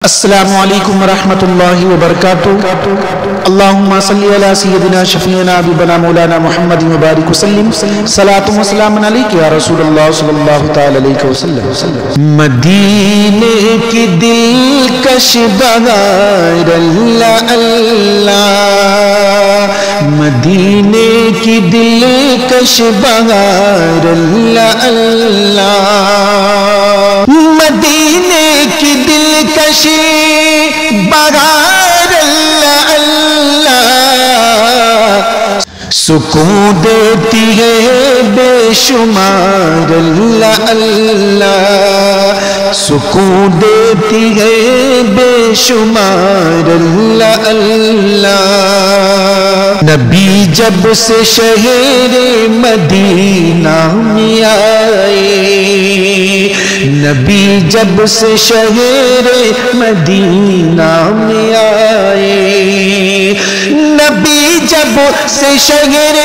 السلام علیکم ورحمۃ اللہ وبرکاتہ۔ اللہم صلی علی سیدنا شفیعنا حبیبنا مولانا محمد مبارک وسلم، صلاۃ و سلام علیک یا رسول اللہ صلی اللہ تعالی علیہ وسلم۔ مدینے کی دلکش بہار اللہ اللہ، مدینے کی دلکش بہار اللہ اللہ، مدینے کی دلکش بہار اللہ اللہ، سکون دیتی ہے بے شمار اللہ اللہ، سکون دیتی ہے بے شمار اللہ اللہ۔ نبی جب سے شہر مدینہ میں آئے، نبی جب سے شہر مدینہ میں آئے، نبی جب سے شہر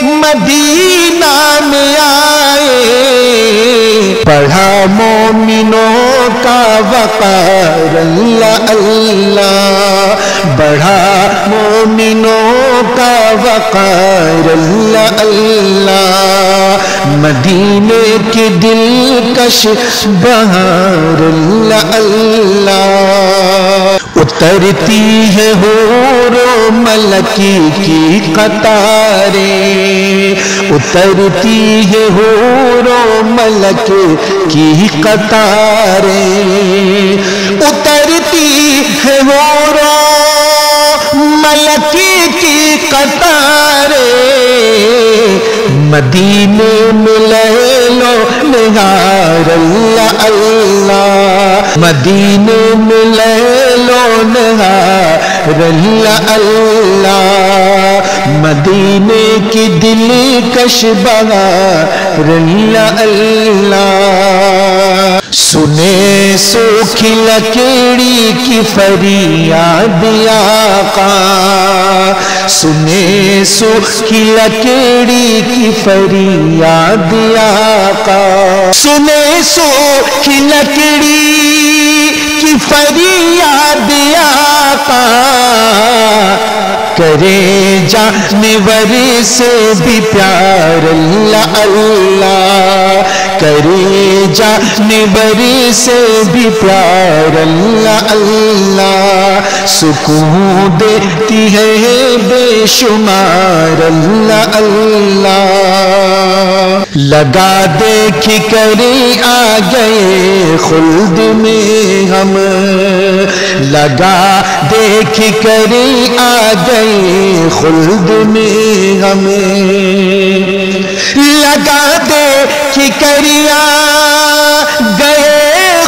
مدینہ میں آئے، پڑھا مومنوں کا وقار اللہ اللہ، بڑھا مومنوں کا وقار اللہ اللہ، مدینے کی دلکش بہار اللہ اللہ، اترتی ہے حور و ملکی کی قطاریں، اترتی ہے حور و ملک کی قطاریں، اترتی ہے حور و ملک کی قطاریں، مدینے میں لیل و نہار اللہ اللہ، مدینے میں لیل و نہار اللہ اللہ، مدینے کی دلکش بہار اللہ اللہ۔ سنے سوکھی لکڑی کی فریاد آقا، سنے سوکھی لکڑی کی فریاد آقا، سنے سوکھی لکڑی کی فریاد آقا، کرے جانور سے بھی پیار اللہ اللہ، کرے جانور سے بھی پیار اللہ اللہ، سکون دیتی ہے بے شمار اللہ اللہ، لگا دیکھ کر آ گئے خلد میں ہم، لگا دیکھ کر آ گئے خلد میں ہمیں، لگا دیکھ کر آ گئے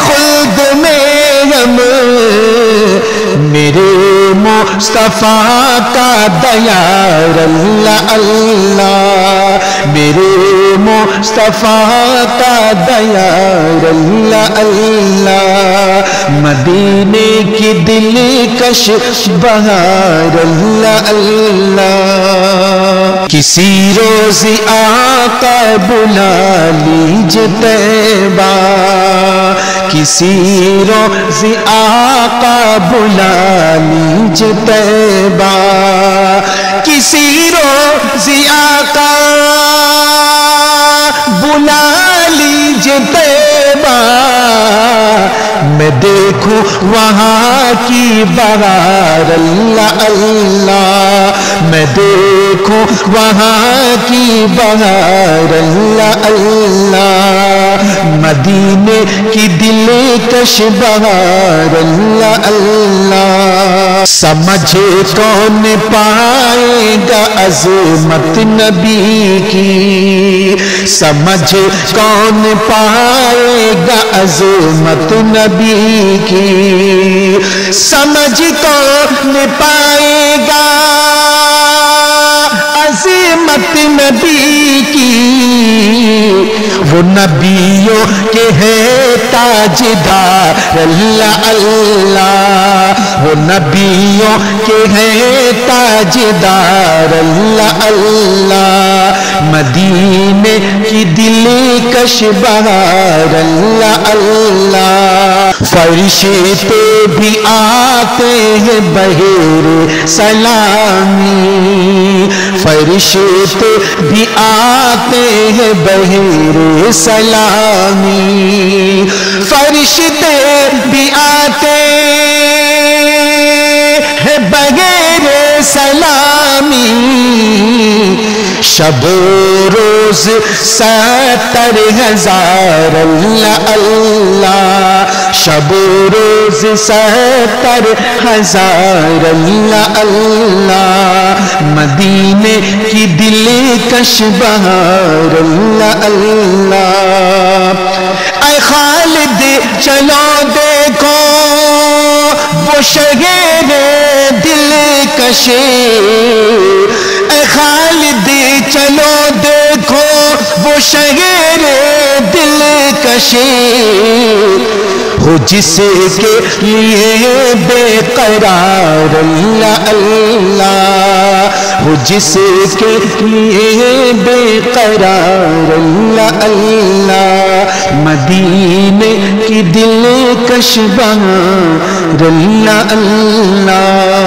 خلد میں ہم، میرے مصطفیٰ کا دیار اللہ اللہ، میرے مصطفیٰ کا دیار اللہ اللہ، مدینے کی دلکش بہار اللہ اللہ، کسی روز آقا بلا لیجئے طیبہ، کسی روز آقا بلا لیجئے طیبہ، کسی روز آقا بلا لیجئے طیبہ، میں دیکھوں وہاں کی بہار اللہ اللہ، میں دیکھوں وہاں کی بہار اللہ اللہ، مدینے کی دلکش بہار اللہ اللہ، سمجھ کون پائے گا عظمت نبی کی، سمجھ کون پائے گا عظمت نبی کی، سمجھ کون پائے گا عظمت نبی کی، وہ نبیوں کے ہے تاجدار اللہ اللہ، وہ نبیوں کے ہیں تاجدار اللہ اللہ، مدینے کی دلکش بہار اللہ اللہ، فرشتے بھی آتے ہیں بہر سلامی، فرشتے بھی آتے ہیں بہر سلامی، فرشتے بھی آتے ہیں بغیر سلامی، شب و روز 70,000 اللہ اللہ، شب و روز 70,000 اللہ اللہ، مدینے کی دلکش بہار اللہ اللہ، اے خالد چلو دیکھو وہ شہر دلکش، اے خالد چلو دیکھو وہ شہر دلکش، ہو جس کے لیے بے قرار اللہ اللہ، ہو جس کے لیے بے قرار اللہ اللہ، مدینے کی دلکش بہار اللہ اللہ۔